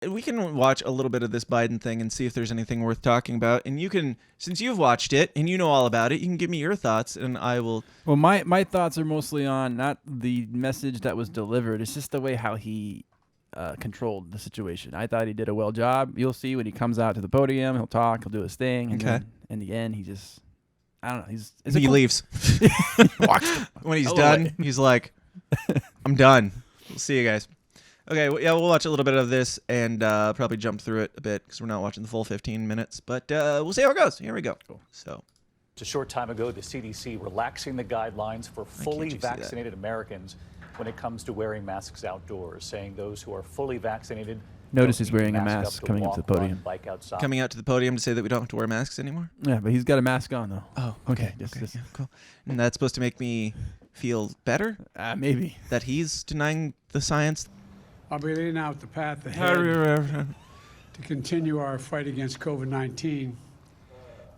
we can watch a little bit of this Biden thing and see if there's anything worth talking about. And you can, since you've watched it and you know all about it, you can give me your thoughts, and I will. Well, my thoughts are mostly on not the message that was delivered. It's just the way how he controlled the situation. I thought he did a well job. You'll see when he comes out to the podium, he'll talk, he'll do his thing, and then in the end, he just, I don't know. He leaves. When he's done, he's like, I'm done. We'll see you guys. Okay, we'll watch a little bit of this and probably jump through it a bit because we're not watching the full 15 minutes. But we'll see how it goes. Here we go. Cool. So, just a short time ago, the CDC relaxing the guidelines for fully vaccinated Americans when it comes to wearing masks outdoors, saying those who are fully vaccinated. Notice he's wearing a mask coming up to the podium. Coming out to the podium to say that we don't have to wear masks anymore? Yeah, but he's got a mask on, though. Oh, okay. Yeah, cool. And that's supposed to make me feel better? Maybe. That he's denying the science? I'll be laying out the path ahead to continue our fight against COVID-19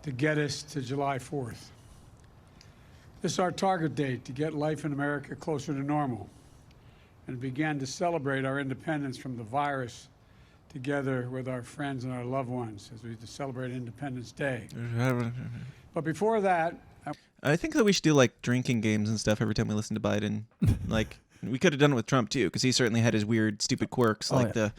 to get us to July 4th. This is our target date to get life in America closer to normal and begin to celebrate our independence from the virus together with our friends and our loved ones as we celebrate Independence Day. But before that, I think that we should do like drinking games and stuff every time we listen to Biden. Like we could have done it with Trump too, because he certainly had his weird, stupid quirks, the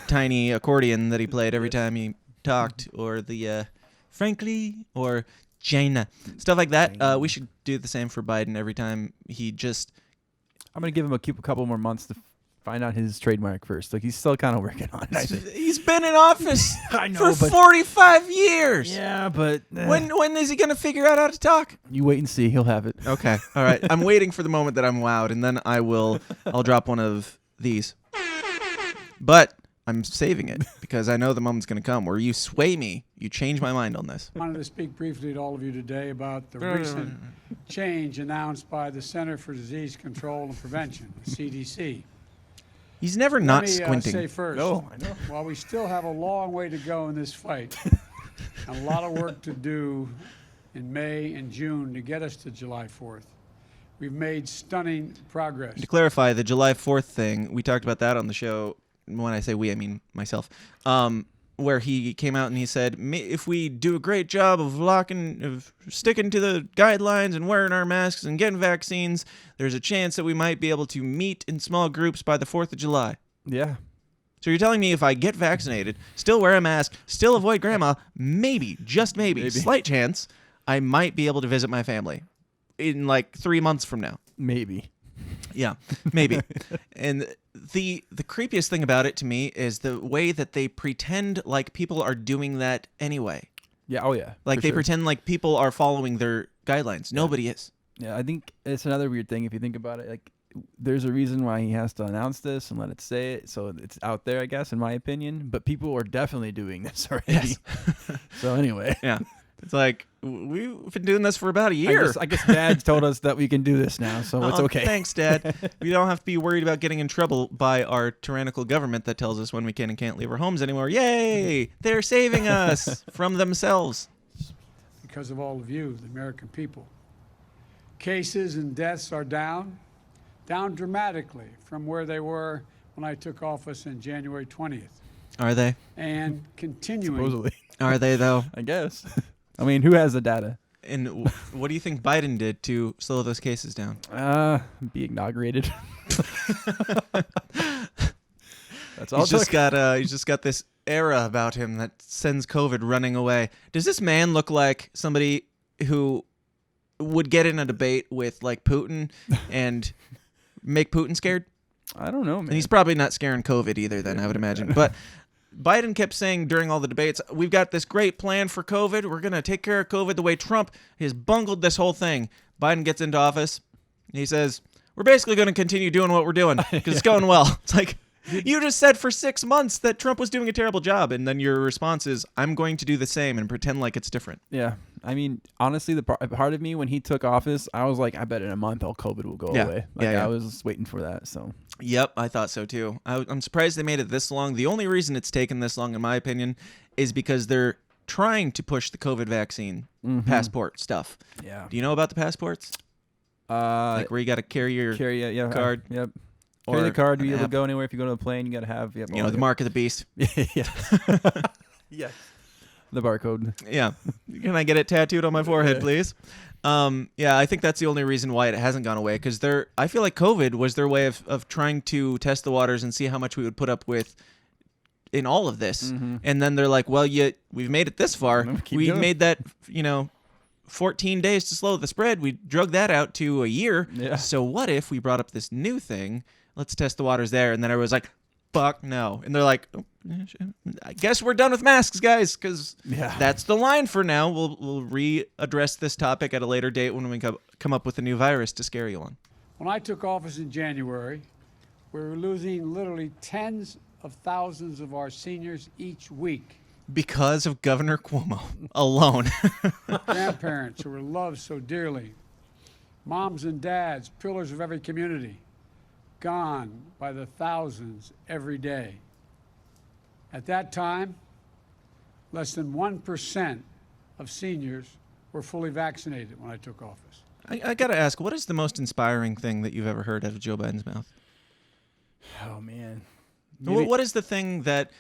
tiny accordion that he played every time he talked, or the frankly, or China, stuff like that. We should do the same for Biden every time he just. I'm gonna give him a couple more months to find out his trademark first. Like he's still kind of working on it. He's been in office I know, for 45 years. Yeah, but when is he gonna figure out how to talk? You wait and see. He'll have it. Okay, all right. I'm waiting for the moment that I'm wowed, and then I'll drop one of these. But I'm saving it because I know the moment's gonna come where you sway me. You change my mind on this. I wanted to speak briefly to all of you today about the recent change announced by the Center for Disease Control and Prevention, the CDC. He's never not squinting. squinting. Say first, no, I know. While we still have a long way to go in this fight, and a lot of work to do in May and June to get us to July 4th, we've made stunning progress. To clarify, the July 4th thing, we talked about that on the show. When I say we, I mean myself. Where he came out and he said, if we do a great job of sticking to the guidelines and wearing our masks and getting vaccines, there's a chance that we might be able to meet in small groups by the 4th of July. Yeah. So you're telling me if I get vaccinated, still wear a mask, still avoid grandma, maybe, just maybe, slight chance, I might be able to visit my family in like 3 months from now. Maybe. Yeah, maybe. And the creepiest thing about it to me is the way that they pretend like people are doing that anyway. Yeah, oh yeah. Like they pretend like people are following their guidelines. Nobody is. Yeah, I think it's another weird thing if you think about it. Like there's a reason why he has to announce this and let it say it, so it's out there, I guess, in my opinion. But people are definitely doing this already. Yes. So anyway. Yeah. It's like, we've been doing this for about a year. I guess Dad told us that we can do this now, so it's okay. Thanks, Dad. We don't have to be worried about getting in trouble by our tyrannical government that tells us when we can and can't leave our homes anymore. Yay! They're saving us from themselves. Because of all of you, the American people. Cases and deaths are down dramatically from where they were when I took office on January 20th. Are they? And continuing. Supposedly. Are they, though? I guess. I mean, who has the data? And what do you think Biden did to slow those cases down? Be inaugurated. That's all. He's just got this aura about him that sends COVID running away. Does this man look like somebody who would get in a debate with like Putin and make Putin scared? I don't know, man. And he's probably not scaring COVID either, then, I would imagine. But Biden kept saying during all the debates, we've got this great plan for COVID. We're going to take care of COVID the way Trump has bungled this whole thing. Biden gets into office. He says, we're basically going to continue doing what we're doing because it's going well. It's like, you just said for 6 months that Trump was doing a terrible job. And then your response is, I'm going to do the same and pretend like it's different. Yeah. I mean, honestly, the part of me when he took office, I was like, I bet in a month all COVID will go away. Like, I was waiting for that. So. Yep, I thought so too. I'm surprised they made it this long. The only reason it's taken this long, in my opinion, is because they're trying to push the COVID vaccine passport stuff. Yeah. Do you know about the passports? Like where you got to carry your card? Yep. Carry the card to an be able to app. go anywhere. If you go to the plane, you got to have You know, the mark of the beast. Yeah. Yes. The barcode. Yeah. Can I get it tattooed on my forehead, please? Yeah, I think that's the only reason why it hasn't gone away, because I feel like COVID was their way of trying to test the waters and see how much we would put up with in all of this. And then they're like, well, we've made it this far. Keep We going. made that, 14 days to slow the spread. We drug that out to a year. Yeah. So what if we brought up this new thing? Let's test the waters there. And then everyone's like, fuck no. And they're like, oh, I guess we're done with masks, guys, because that's the line for now. We'll readdress this topic at a later date when we come up with a new virus to scare you on. When I took office in January, we were losing literally tens of thousands of our seniors each week. Because of Governor Cuomo alone. Grandparents who were loved so dearly. Moms and dads, pillars of every community, gone by the thousands every day. At that time, less than 1% of seniors were fully vaccinated when I took office. I got to ask, what is the most inspiring thing that you've ever heard out of Joe Biden's mouth? Oh, man. What is the thing that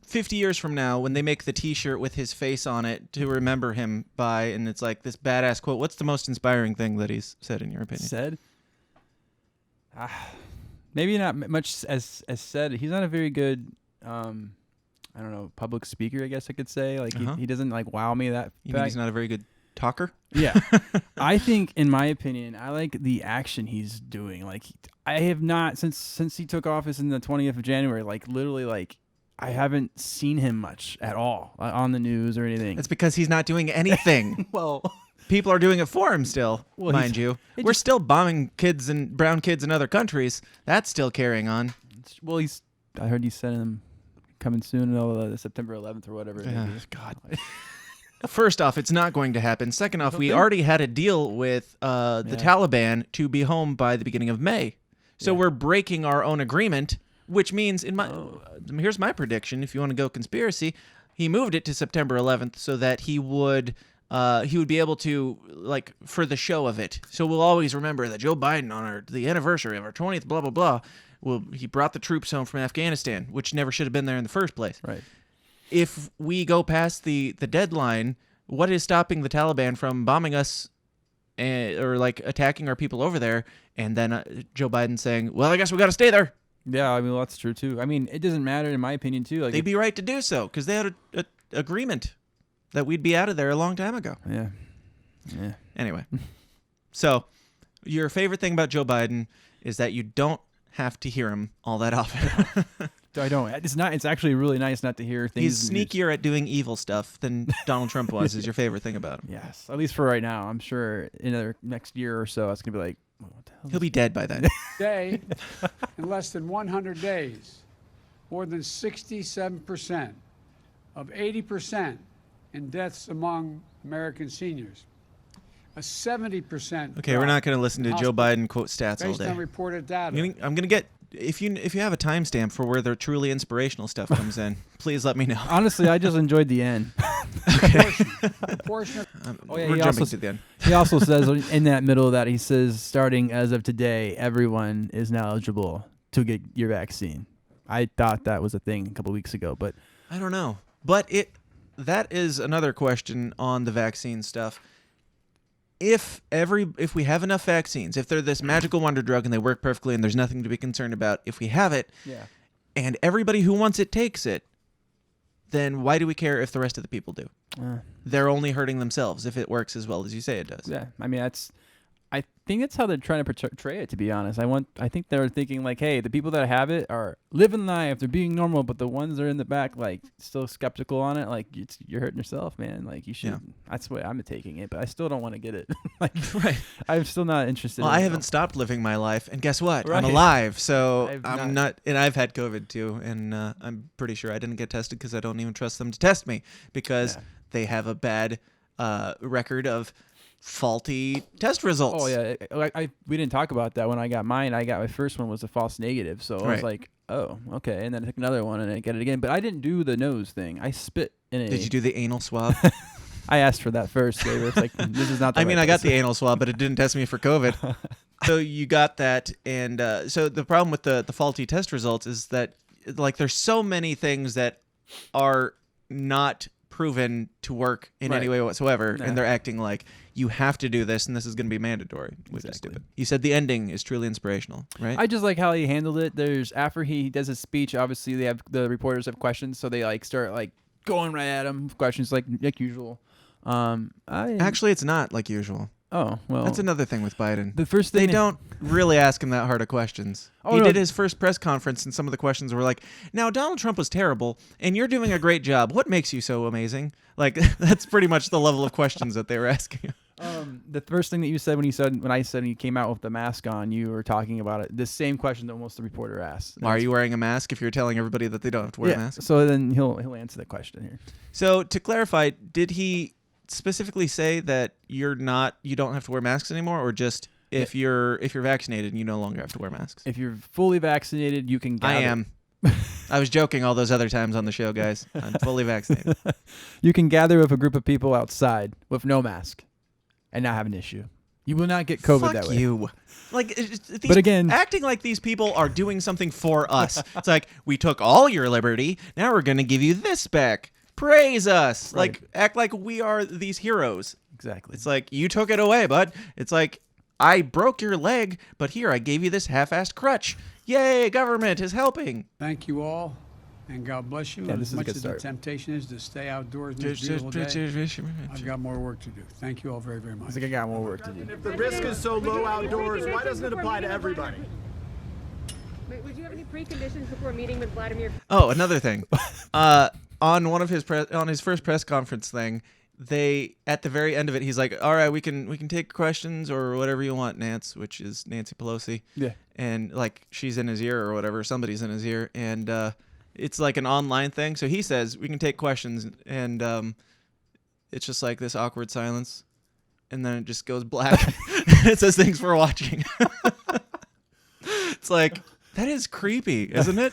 50 years from now, when they make the T-shirt with his face on it to remember him by, and it's like this badass quote, what's the most inspiring thing that he's said, in your opinion? Said? Maybe not much as said. He's not a very good, I don't know, public speaker, I guess I could say. Like, he doesn't, like, wow me that You mean he's not a very good talker? Yeah. I think, in my opinion, I like the action he's doing. Like, I have not, since he took office in the 20th of January, like, literally, like, I haven't seen him much at all on the news or anything. It's because he's not doing anything. Well, people are doing it for him still, mind you. We're still bombing kids and brown kids in other countries. That's still carrying on. well, I heard he's sending him coming soon, September 11th or whatever. God. First off, it's not going to happen. Second off, we already had a deal with the Taliban to be home by the beginning of May. So we're breaking our own agreement, which means, here's my prediction, if you want to go conspiracy, he moved it to September 11th so that he would be able to, like, for the show of it. So we'll always remember that Joe Biden, on the anniversary of our 20th, blah, blah, blah, he brought the troops home from Afghanistan, which never should have been there in the first place. Right. If we go past the deadline, what is stopping the Taliban from bombing us or, like, attacking our people over there? And then Joe Biden saying, well, I guess we got to stay there. Yeah, I mean, well, that's true, too. I mean, it doesn't matter, in my opinion, too. Like, They'd be right to do so because they had an agreement that we'd be out of there a long time ago. Yeah. Anyway, so your favorite thing about Joe Biden is that you don't have to hear him all that often. I don't. It's actually really nice not to hear things. He's sneakier at doing evil stuff than Donald Trump was, is your favorite thing about him. Yes, at least for right now. I'm sure in the next year or so, it's going to be like, what the hell? He'll be dead by then. Today, in less than 100 days, more than 67% of 80% in deaths among American seniors. A 70% Okay, we're not going to listen to Joe Biden quote stats all based day. on reported data. I'm going to get, if you have a timestamp for where the truly inspirational stuff comes in, please let me know. Honestly, I just enjoyed the end. Proportion of We're jumping to the end. He also says in that middle of that, he says, starting as of today, everyone is now eligible to get your vaccine. I thought that was a thing a couple weeks ago, but I don't know. But that is another question on the vaccine stuff. If we have enough vaccines, if they're this magical wonder drug and they work perfectly and there's nothing to be concerned about, if we have it, and everybody who wants it takes it, then why do we care if the rest of the people do? They're only hurting themselves if it works as well as you say it does. yeah, I mean, I think that's how they're trying to portray it, to be honest. I think they're thinking like, hey, the people that have it are living life, they're being normal, but the ones that are in the back, like, still skeptical on it, like, you're hurting yourself, man. Like, you should. Yeah. That's the way I'm taking it, but I still don't want to get it. Like, right. I'm still not interested. Well, I haven't stopped living my life, and guess what? Right. I'm alive, so I'm not. And I've had COVID too, and I'm pretty sure I didn't get tested because I don't even trust them to test me because they have a bad record of faulty test results. Oh yeah, we didn't talk about that when I got mine. My first one was a false negative, so I was like, oh, okay. And then I took another one and I get it again. But I didn't do the nose thing. I spit in it. Did you do the anal swab? I asked for that first. It's like, this is not the I mean, I got the anal swab, but it didn't test me for COVID. So you got that, and so the problem with the faulty test results is that like there's so many things that are not proven to work in any way whatsoever, and they're acting like you have to do this and this is going to be mandatory, which is stupid. You said the ending is truly inspirational, right? I just like how he handled it. There's after he does his speech, obviously the reporters have questions, so they like start like going right at him with questions like usual. Actually, it's not like usual. Oh, well. That's another thing with Biden. The first thing they don't really ask him that hard of questions. He did his first press conference, and some of the questions were like, now, Donald Trump was terrible, and you're doing a great job. What makes you so amazing? Like, that's pretty much the level of questions that they were asking. The first thing that you said when I said he came out with the mask on, you were talking about it. The same question that almost the reporter asked. Are you wearing a mask if you're telling everybody that they don't have to wear a mask? So then he'll answer the question here. So to clarify, did he specifically say that you don't have to wear masks anymore, or just if you're vaccinated you no longer have to wear masks? If you're fully vaccinated, you can gather. I am. I was joking all those other times on the show, guys. I'm fully vaccinated. You can gather with a group of people outside with no mask and not have an issue. You will not get COVID that way. You. Like, but again, acting like these people are doing something for us. It's like, we took all your liberty. Now we're going to give you this back. Praise us. Right. Like, act like we are these heroes. Exactly. It's like, you took it away, bud. It's like, I broke your leg, but here, I gave you this half-assed crutch. Yay, government is helping. Thank you all, and God bless you. Yeah, this As is a much good as start. the temptation is to stay outdoors in this beautiful day, I've got more work to do. Thank you all very, very much. I think I got more work to do. If the risk is so low outdoors, why doesn't it apply to everybody? Wait, would you have any preconditions before meeting with Vladimir? Oh, another thing. On one of his on his first press conference thing, they at the very end of it, he's like, "All right, we can take questions or whatever you want, Nance," which is Nancy Pelosi. Yeah. And like she's in his ear or whatever, somebody's in his ear, and it's like an online thing. So he says we can take questions, and it's just like this awkward silence, and then it just goes black. And it says thanks for watching. It's like, that is creepy, isn't it?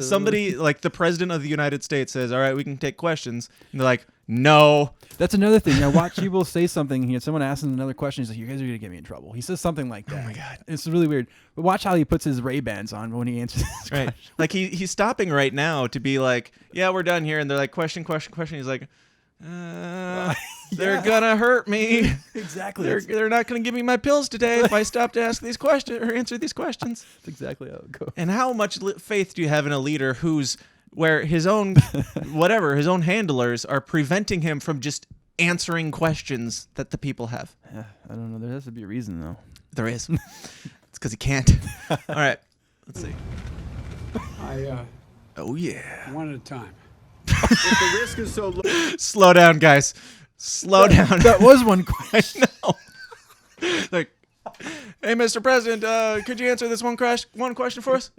Somebody like the president of the United States says, "All right, we can take questions," and they're like, "No." That's another thing. Now watch, he will say something here. Someone asks him another question. He's like, "You guys are gonna get me in trouble." He says something like that. Oh my God, it's really weird. But watch how he puts his Ray-Bans on when he answers this right? question. Like he's stopping right now to be like, "Yeah, we're done here," and they're like, "Question." He's like, "They're gonna hurt me." Exactly. They're not gonna give me my pills today if I stop to ask these questions or answer these questions. That's exactly how it goes. And how much faith do you have in a leader where his own his own handlers are preventing him from just answering questions that the people have? Yeah, I don't know. There has to be a reason though. There is. It's because he can't. All right, let's see. Oh yeah. One at a time. If the risk is so low, Slow down, guys. Slow down. That was one question. No. Like, hey, Mr. President, could you answer this one question for us?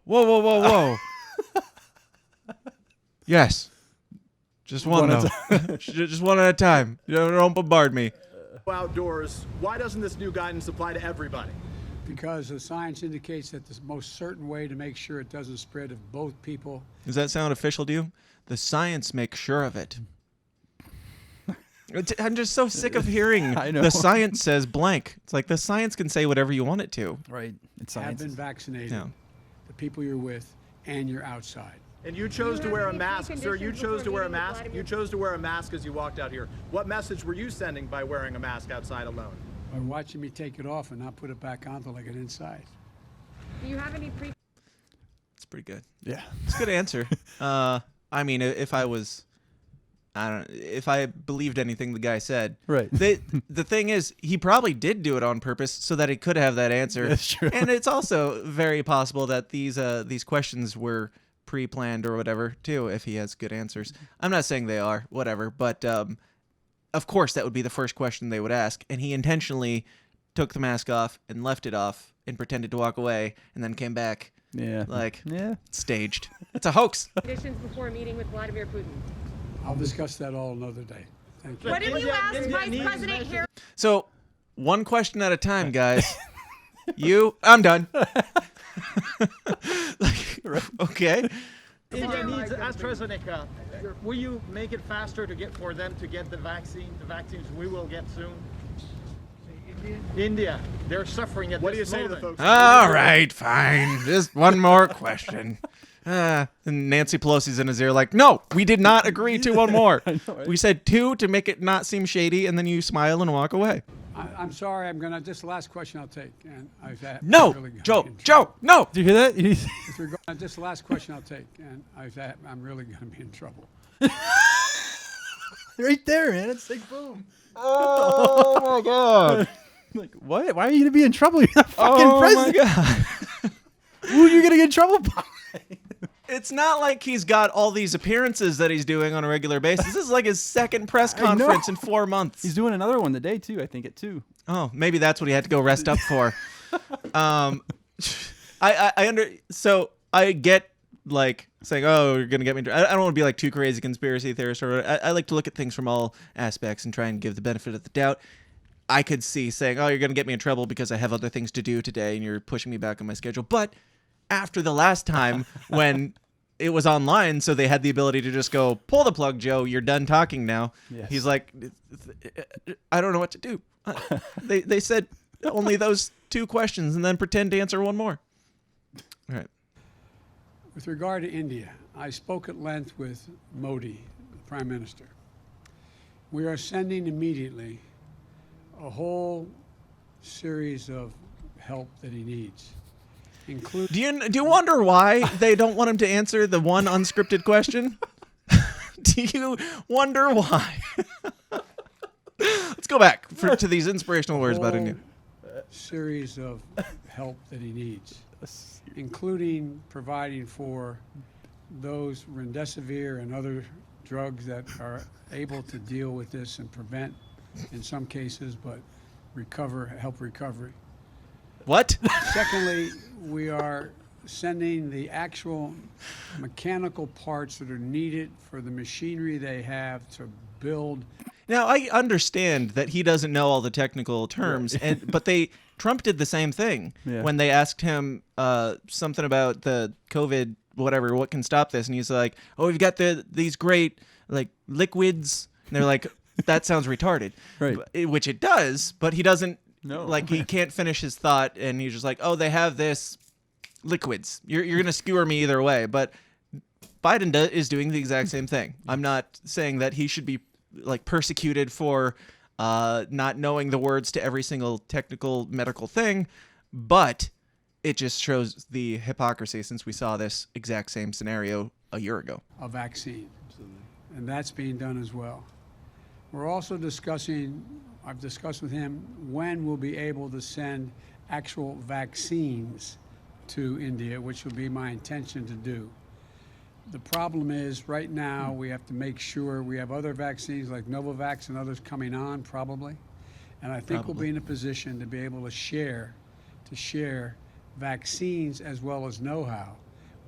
Whoa. Yes. Just one though. Just one at a time. Don't bombard me. outdoors, why doesn't this new guidance apply to everybody? Because the science indicates that the most certain way to make sure it doesn't spread if both people. Does that sound official to you? The science makes sure of it. I'm just so sick of hearing I know. the science says blank. It's like the science can say whatever you want it to. Right. It's Have science. been vaccinated, Yeah. the people you're with, and you're outside. And you chose to wear a mask, sir. You preconditions chose to before wear a meeting with mask. Vladimir You chose to wear a mask as you walked out here. What message were you sending by wearing a mask outside alone? By watching me take it off and not put it back on till I get inside. Do you have any It's pretty good. Yeah. It's a good answer. I mean, if I believed anything the guy said. Right. The thing is, he probably did do it on purpose so that he could have that answer. That's true. And it's also very possible that these questions were pre-planned or whatever too, if he has good answers. I'm not saying they are, whatever, but of course that would be the first question they would ask, and he intentionally took the mask off and left it off and pretended to walk away and then came back. Yeah. Like, Yeah. staged. It's a hoax. conditions before meeting with Vladimir Putin? I'll discuss that all another day. Thank you. What did you ask Vice President Harris? So, one question at a time, guys. I'm done. Okay. India needs AstraZeneca. Will you make it faster for them to get the vaccine? The vaccines we will get soon. India. They're suffering at What do you this say to the moment. folks? All right, fine. Just one more question. And Nancy Pelosi's in his ear like, no, we did not agree to one more. We said 2 to make it not seem shady, and then you smile and walk away. I'm sorry. This is the last question I'll take. And No, Joe, no. Did you hear that? This is the last question I'll take. And I'm really going to be in trouble. Right there, man. It's like boom. Oh, my God. Like, what? Why are you gonna be in trouble? You're the fucking president. My God. Who are you gonna get in trouble by? It's not like he's got all these appearances that he's doing on a regular basis. This is like his second press I know. conference in 4 months. He's doing another one today too. I think at 2. Oh, maybe that's what he had to go rest up for. So I get like saying, "Oh, you're gonna get me." I don't want to be like too crazy conspiracy theorist, or I like to look at things from all aspects and try and give the benefit of the doubt. I could see saying, "Oh, you're gonna get me in trouble because I have other things to do today, and you're pushing me back on my schedule." But after the last time when it was online, so they had the ability to just go, "Pull the plug, Joe. You're done talking now." Yes. He's like, "I don't know what to do." They said only those 2 questions, and then pretend to answer one more. All right. With regard to India, I spoke at length with Modi, the Prime Minister. We are sending immediately a whole series of help that he needs, including... Do you wonder why they don't want him to answer the one unscripted question? Do you wonder why? Let's go back to these inspirational words about India. Series of help that he needs, including providing for those remdesivir and other drugs that are able to deal with this and prevent, in some cases, but help recovery. What? Secondly, we are sending the actual mechanical parts that are needed for the machinery they have to build. Now, I understand that he doesn't know all the technical terms, but Trump did the same thing when they asked him something about the COVID, whatever, what can stop this, and he's like, "Oh, we've got these great like liquids," and they're like, "That sounds retarded," Right? Which it does, but he doesn't. No. Like he can't finish his thought, and he's just like, "Oh, they have this liquids. You're gonna skewer me either way." But Biden is doing the exact same thing. I'm not saying that he should be like persecuted for not knowing the words to every single technical medical thing, but it just shows the hypocrisy since we saw this exact same scenario a year ago. A vaccine. Absolutely. And that's being done as well. We're also discussing, I've discussed with him, when we'll be able to send actual vaccines to India, which will be my intention to do. The problem is right now we have to make sure we have other vaccines like Novavax and others coming on probably. And I think we'll be in a position to be able to share vaccines as well as know-how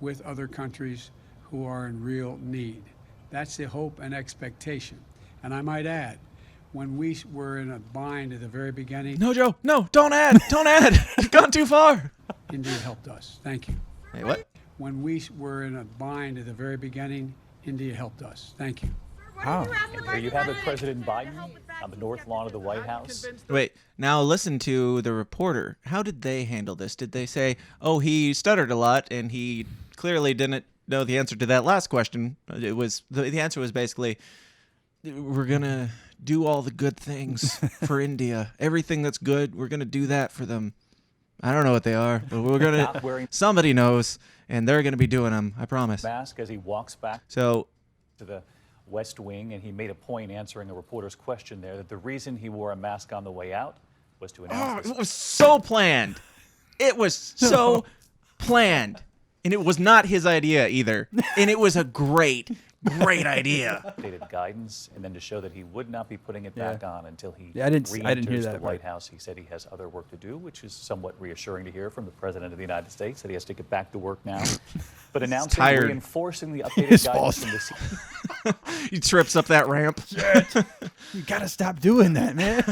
with other countries who are in real need. That's the hope and expectation. And I might add, when we were in a bind at the very beginning, No, Joe, no, don't add. You've gone too far. India helped us. Thank you. Hey, what? When we were in a bind at the very beginning, India helped us. Thank you. Wow. And there you have it, President Biden on the North Lawn of the White House. Wait, now listen to the reporter. How did they handle this? Did they say, "Oh, he stuttered a lot and he clearly didn't know the answer to that last question"? It was the answer was basically, "We're gonna do all the good things for India. Everything that's good, we're gonna do that for them." I don't know what they are, but we're gonna. Not wearing Somebody knows, and they're gonna be doing them. I promise. mask as he walks back So to the West Wing, and he made a point answering a reporter's question there that the reason he wore a mask on the way out was to announce it was so planned. It was so planned. And it was not his idea either. And it was a great idea. updated guidance, and then to show that he would not be putting it back on until he I didn't hear re-enters that the part. White House. He said he has other work to do, which is somewhat reassuring to hear from the President of the United States, that he has to get back to work now. But announcing, tired. reinforcing the His updated fault. guidance from the He trips up that ramp. You gotta stop doing that, man.